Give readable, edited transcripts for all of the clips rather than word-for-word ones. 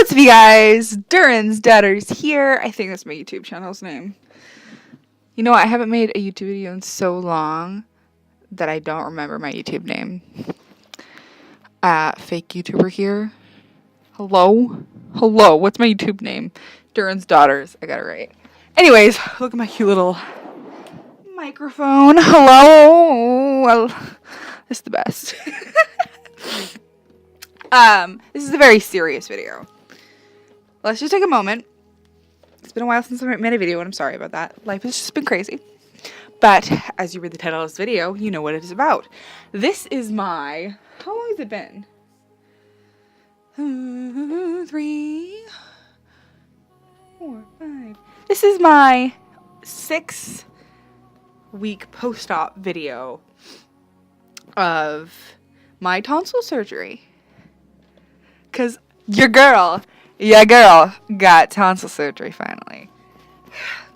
What's up, you guys? Durin's Daughters here. I think that's my YouTube channel's name. You know what? I haven't made a YouTube video in so long that I don't remember my YouTube name. Fake YouTuber here. Hello? Hello, what's my YouTube name? Durin's Daughters. I got it right. Anyways, look at my cute little microphone. Hello? Well, it's the best. This is a very serious video. Let's just take a moment. It's been a while since I made a video, and I'm sorry about that. Life has just been crazy. But as you read the title of this video, you know what it is about. This is my... How long has it been? 3, 4, 5. This is my 6-week post-op video of my tonsil surgery. Because your girl got tonsil surgery finally.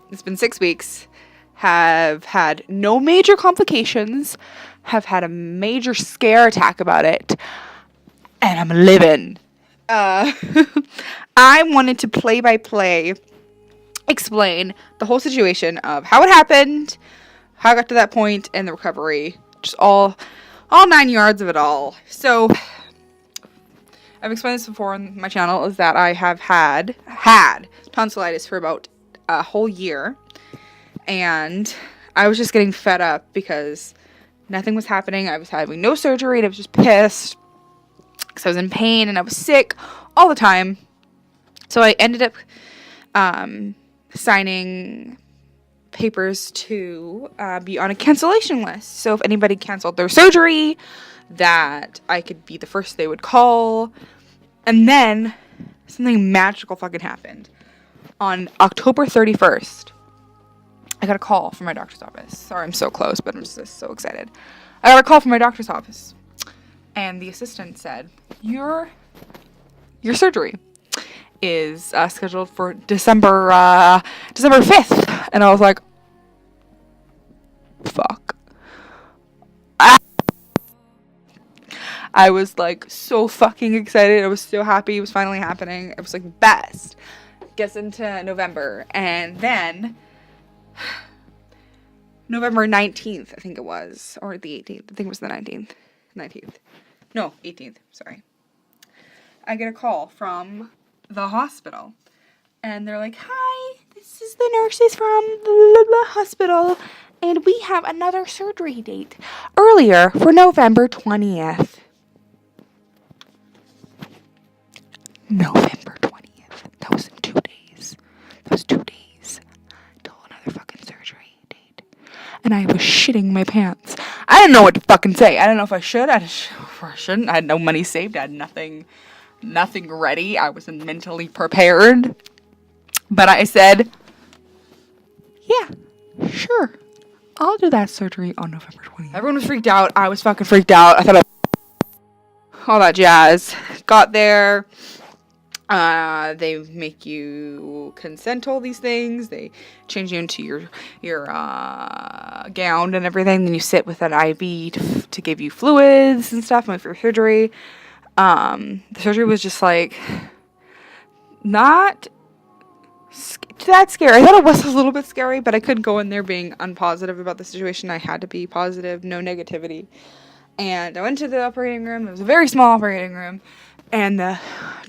It's been 6 weeks. Have had no major complications. Have had a major scare attack about it. And I'm living. I wanted to play by play explain the whole situation of how it happened, how I got to that point, and the recovery. Just all 9 yards of it all. So... I've explained this before on my channel, is that I have had tonsillitis for about a whole year. And I was just getting fed up because nothing was happening. I was having no surgery and I was just pissed because I was in pain and I was sick all the time. So I ended up signing papers to be on a cancellation list. So if anybody canceled their surgery, that I could be the first they would call. And then something magical fucking happened. On October 31st, I got a call from my doctor's office. Sorry, I'm so close, but I'm just so excited. I got a call from my doctor's office. And the assistant said, your surgery is scheduled for December 5th. And I was like, fuck. I was like so fucking excited. I was so happy it was finally happening. It was like best. Gets into November, and then November 19th, I think it was, or the 18th. I think it was the 19th. No, 18th. Sorry. I get a call from the hospital, and they're like, "Hi, this is the nurses from the hospital, and we have another surgery date earlier for November 20th." November 20th. That was in 2 days. That was 2 days till another fucking surgery date. And I was shitting my pants. I didn't know what to fucking say. I don't know if I should. Or I shouldn't. I had no money saved. I had nothing ready. I wasn't mentally prepared. But I said, yeah, sure. I'll do that surgery on November 20th. Everyone was freaked out. I was fucking freaked out. I thought all that jazz. Got there. They make you consent to all these things. They change you into your gown and everything. Then you sit with an IV to give you fluids and stuff for your surgery. The surgery was just like not that scary. I thought it was a little bit scary, but I couldn't go in there being unpositive about the situation. I had to be positive, no negativity. And I went to the operating room. It was a very small operating room. And the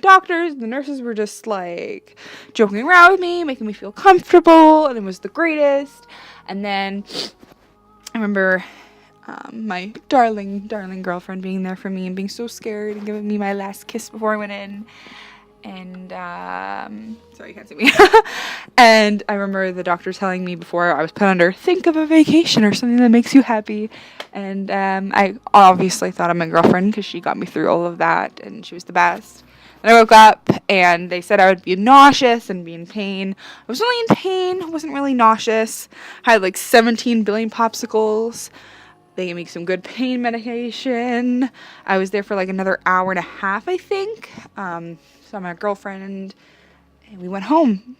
doctors, the nurses were just like joking around with me, making me feel comfortable. And it was the greatest. And then I remember my darling girlfriend being there for me and being so scared and giving me my last kiss before I went in. And, sorry, you can't see me. And I remember the doctor telling me before I was put under, think of a vacation or something that makes you happy. And, I obviously thought of my girlfriend because she got me through all of that and she was the best. And I woke up and they said I would be nauseous and be in pain. I was only in pain. I wasn't really nauseous. I had like 17 billion popsicles. They gave me some good pain medication. I was there for like another hour and a half, I think. Saw my girlfriend, and we went home.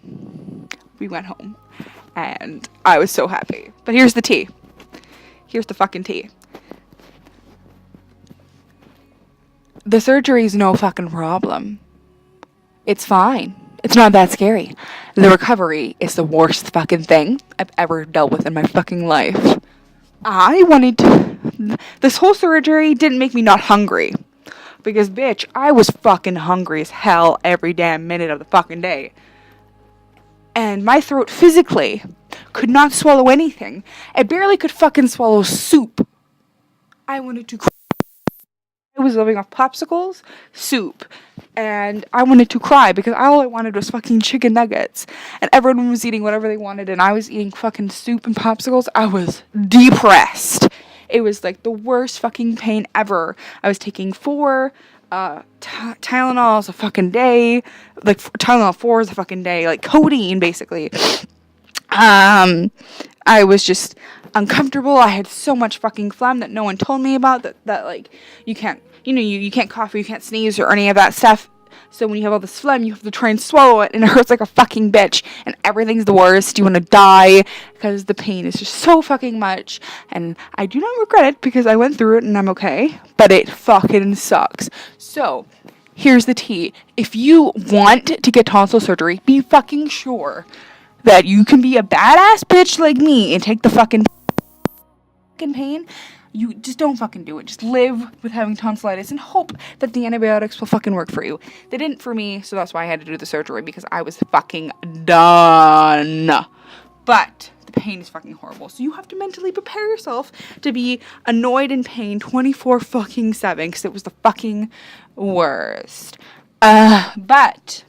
And I was so happy. But here's the tea. Here's the fucking tea. The surgery's no fucking problem. It's fine. It's not that scary. The recovery is the worst fucking thing I've ever dealt with in my fucking life. I wanted to. This whole surgery didn't make me not hungry. Because, bitch, I was fucking hungry as hell every damn minute of the fucking day. And my throat physically could not swallow anything. I barely could fucking swallow soup. I wanted to cry. I was living off popsicles, soup, and I wanted to cry because all I wanted was fucking chicken nuggets. And everyone was eating whatever they wanted, and I was eating fucking soup and popsicles. I was depressed. It was like the worst fucking pain ever. I was taking 4 Tylenols a fucking day, like Tylenol 4s a fucking day, like codeine basically. I was just uncomfortable. I had so much fucking phlegm that no one told me about, that like you can't, you can't cough or you can't sneeze or any of that stuff. So when you have all this phlegm, you have to try and swallow it, and it hurts like a fucking bitch, and everything's the worst. You want to die because the pain is just so fucking much, and I do not regret it because I went through it and I'm okay, but it fucking sucks. So here's the tea. If you want to get tonsil surgery, be fucking sure that you can be a badass bitch like me and take the fucking pain. You just don't fucking do it. Just live with having tonsillitis and hope that the antibiotics will fucking work for you. They didn't for me, so that's why I had to do the surgery, because I was fucking done. But the pain is fucking horrible, so you have to mentally prepare yourself to be annoyed and pain 24 fucking 7, because it was the fucking worst. But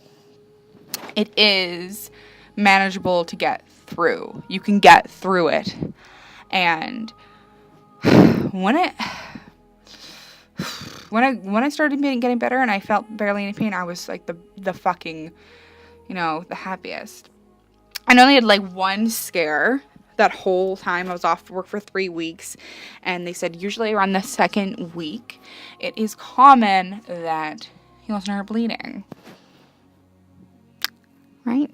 it is manageable to get through. You can get through it. And when I started getting better and I felt barely any pain, I was like the fucking, the happiest. I only had like one scare that whole time. I was off work for 3 weeks, and they said usually around the 2nd week, it is common that you'll start bleeding. Right?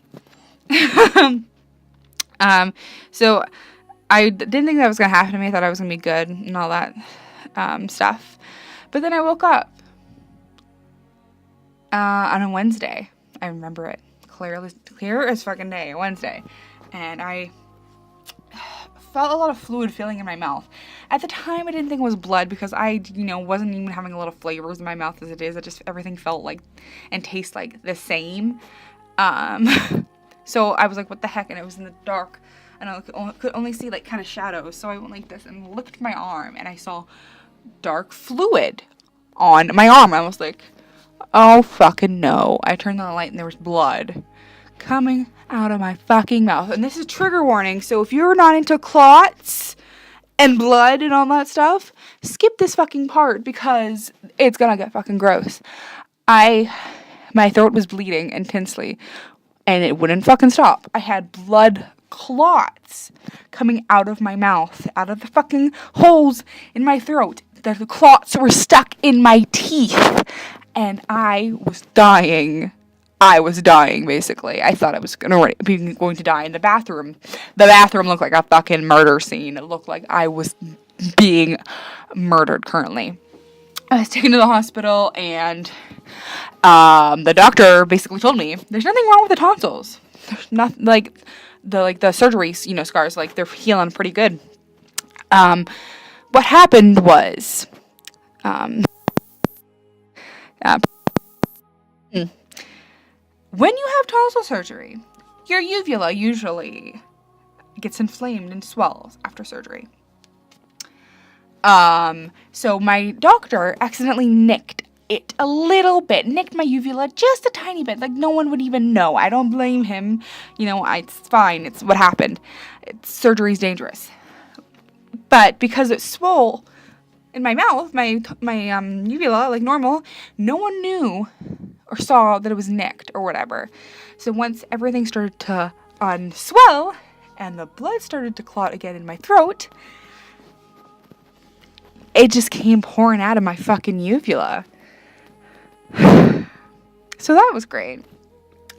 So I didn't think that was going to happen to me. I thought I was going to be good and all that stuff. But then I woke up on a Wednesday. I remember it clear as fucking day, Wednesday. And I felt a lot of fluid feeling in my mouth. At the time, I didn't think it was blood because I, wasn't even having a lot of flavors in my mouth as it is. It just, everything felt like and tastes like the same. So I was like, what the heck? And it was in the dark. And I could only see like kind of shadows. So I went like this and looked at my arm, and I saw dark fluid on my arm. I was like, oh fucking no. I turned on the light and there was blood coming out of my fucking mouth. And this is trigger warning. So if you're not into clots and blood and all that stuff, skip this fucking part because it's gonna get fucking gross. My throat was bleeding intensely and it wouldn't fucking stop. I had blood clots coming out of my mouth, out of the fucking holes in my throat. The clots were stuck in my teeth, and I was dying. Basically. I thought I was going to die in the bathroom. The bathroom looked like a fucking murder scene. It looked like I was being murdered currently. I was taken to the hospital, and the doctor basically told me there's nothing wrong with the tonsils. There's nothing like the surgery, scars, like they're healing pretty good. What happened was, when you have tonsil surgery, your uvula usually gets inflamed and swells after surgery. So my doctor accidentally nicked it a little bit, nicked my uvula just a tiny bit, like no one would even know. I don't blame him. It's fine. It's what happened. Surgery's dangerous. But because it swole in my mouth, my uvula, like normal, no one knew or saw that it was nicked or whatever. So once everything started to unswell and the blood started to clot again in my throat, it just came pouring out of my fucking uvula. So that was great.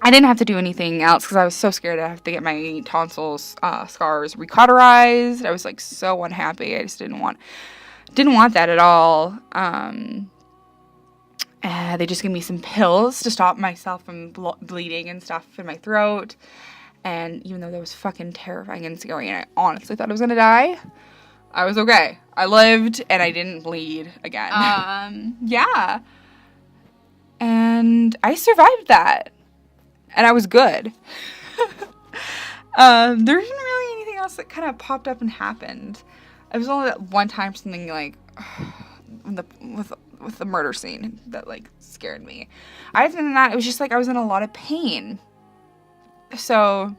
I didn't have to do anything else because I was so scared to have to get my tonsils scars recauterized. I was like so unhappy. I just didn't want that at all. They just gave me some pills to stop myself from bleeding and stuff in my throat. And even though that was fucking terrifying and scary, and I honestly thought I was gonna die, I was okay. I lived, and I didn't bleed again. Yeah. And I survived that. And I was good. There isn't really anything else that kind of popped up and happened. It was only that one time something, like, with the murder scene that, like, scared me. Other than that, it was just, like, I was in a lot of pain. So,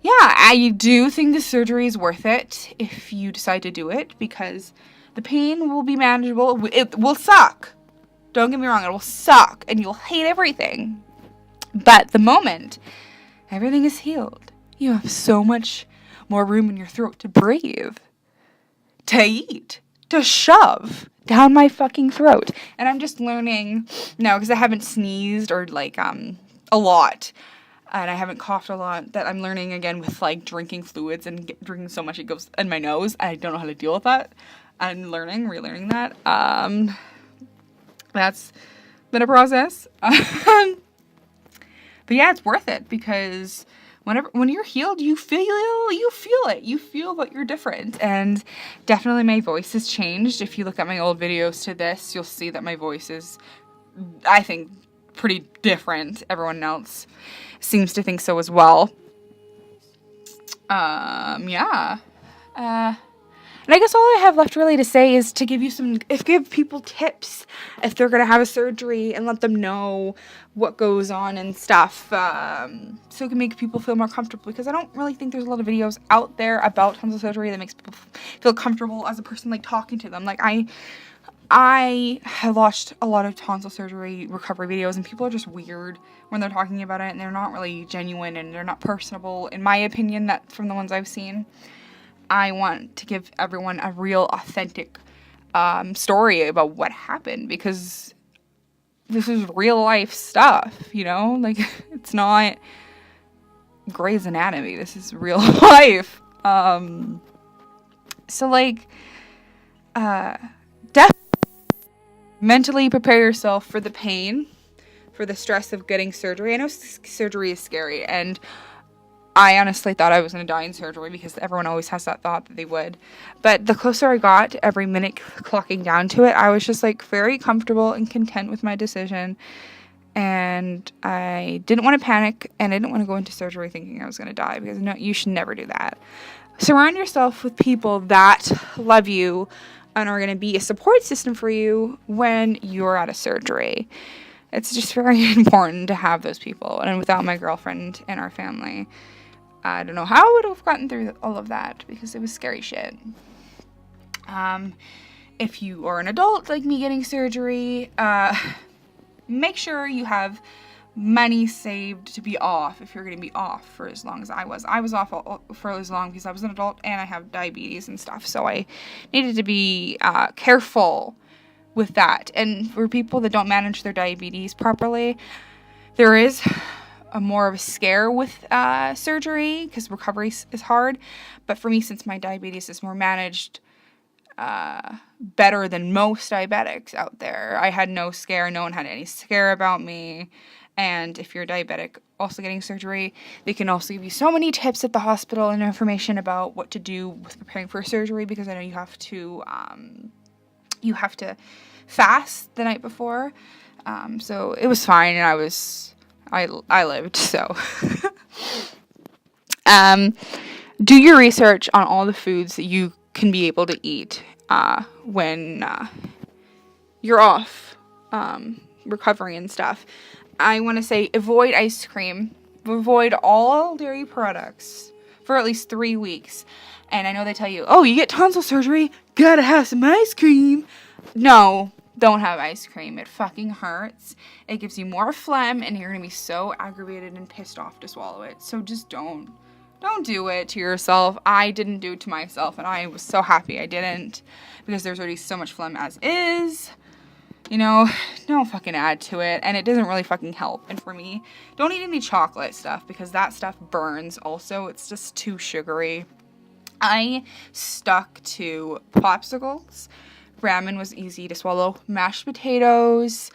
yeah, I do think the surgery is worth it if you decide to do it, because the pain will be manageable. It will suck. Don't get me wrong, it will suck, and you'll hate everything. But the moment everything is healed, you have so much more room in your throat to breathe, to eat, to shove down my fucking throat. And I'm just learning now, because I haven't sneezed or, like, a lot, and I haven't coughed a lot, that I'm learning again with, like, drinking fluids and drinking so much it goes in my nose. I don't know how to deal with that. I'm relearning that. That's been a process. But yeah, it's worth it, because when you're healed, you feel it. You feel that you're different. And definitely my voice has changed. If you look at my old videos to this, you'll see that my voice is, I think, pretty different. Everyone else seems to think so as well. Yeah. And I guess all I have left really to say is to give people tips if they're going to have a surgery, and let them know what goes on and stuff, so it can make people feel more comfortable, because I don't really think there's a lot of videos out there about tonsil surgery that makes people feel comfortable as a person, like, talking to them. Like, I have watched a lot of tonsil surgery recovery videos, and people are just weird when they're talking about it, and they're not really genuine, and they're not personable, in my opinion, that from the ones I've seen. I want to give everyone a real, authentic story about what happened, because this is real life stuff, you know? Like, it's not Grey's Anatomy. This is real life. So, like, definitely mentally prepare yourself for the pain, for the stress of getting surgery. I know surgery is scary, and I honestly thought I was going to die in surgery, because everyone always has that thought that they would. But the closer I got, every minute clocking down to it, I was just, like, very comfortable and content with my decision. And I didn't want to panic, and I didn't want to go into surgery thinking I was going to die, because no, you should never do that. Surround yourself with people that love you and are going to be a support system for you when you're at a surgery. It's just very important to have those people. And without my girlfriend and our family, I don't know how I would have gotten through all of that, because it was scary shit. If you are an adult like me getting surgery, make sure you have money saved to be off if you're going to be off for as long as I was. I was off for as long because I was an adult and I have diabetes and stuff, so I needed to be careful with that. And for people that don't manage their diabetes properly, there is more of a scare with surgery, because recovery is hard. But for me, since my diabetes is more managed better than most diabetics out there, I had no scare. No one had any scare about me. And if you're diabetic also getting surgery, they can also give you so many tips at the hospital and information about what to do with preparing for surgery, because I know you have to fast the night before. So it was fine, and I lived, so. Do your research on all the foods that you can be able to eat when you're off recovering and stuff. I want to say avoid ice cream. Avoid all dairy products for at least 3 weeks. And I know they tell you, oh, you get tonsil surgery, gotta have some ice cream. No. Don't have ice cream. It fucking hurts. It gives you more phlegm, and you're gonna be so aggravated and pissed off to swallow it. So just don't do it to yourself. I didn't do it to myself, and I was so happy I didn't, because there's already so much phlegm as is. You know, don't fucking add to it, and it doesn't really fucking help. And for me, don't eat any chocolate stuff, because that stuff burns also. It's just too sugary. I stuck to popsicles, Ramen was easy to swallow. Mashed potatoes.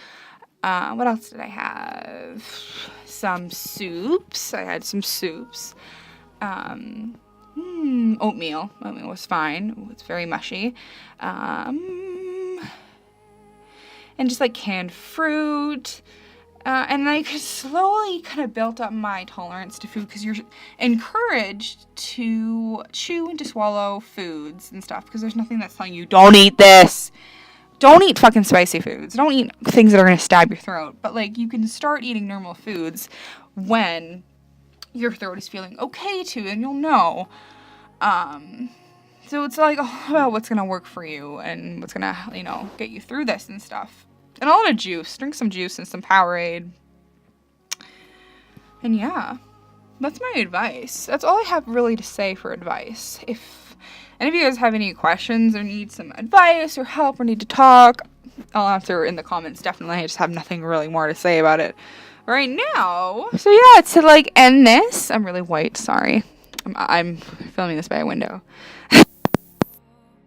What else did I have? Some soups. I had some soups. Oatmeal. Oatmeal was fine. It was very mushy. And just like canned fruit. And I slowly kind of built up my tolerance to food because you're encouraged to chew and to swallow foods and stuff because there's nothing that's telling you, don't eat this. Don't eat fucking spicy foods. Don't eat things that are going to stab your throat. But, like, you can start eating normal foods when your throat is feeling okay to, and you'll know. So it's like all about what's going to work for you and what's going to, get you through this and stuff. And a lot of juice. Drink some juice and some Powerade. And yeah, that's my advice. That's all I have really to say for advice. If any of you guys have any questions or need some advice or help or need to talk, I'll answer in the comments, definitely. I just have nothing really more to say about it right now. So yeah, to like end this, I'm really white, sorry. I'm filming this by a window.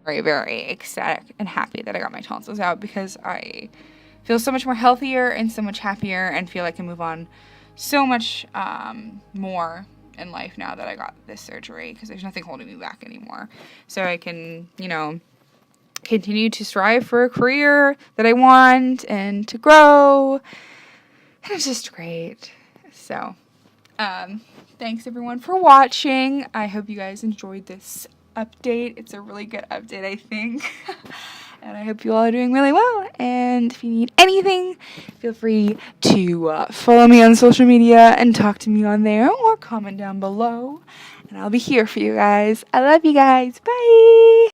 Very, very ecstatic and happy that I got my tonsils out because I feel so much more healthier and so much happier and feel I can move on so much more in life now that I got this surgery because there's nothing holding me back anymore. So I can, continue to strive for a career that I want and to grow. And it's just great. So, thanks everyone for watching. I hope you guys enjoyed this update. It's a really good update, I think. And I hope you all are doing really well. And if you need anything, feel free to follow me on social media and talk to me on there or comment down below. And I'll be here for you guys. I love you guys. Bye.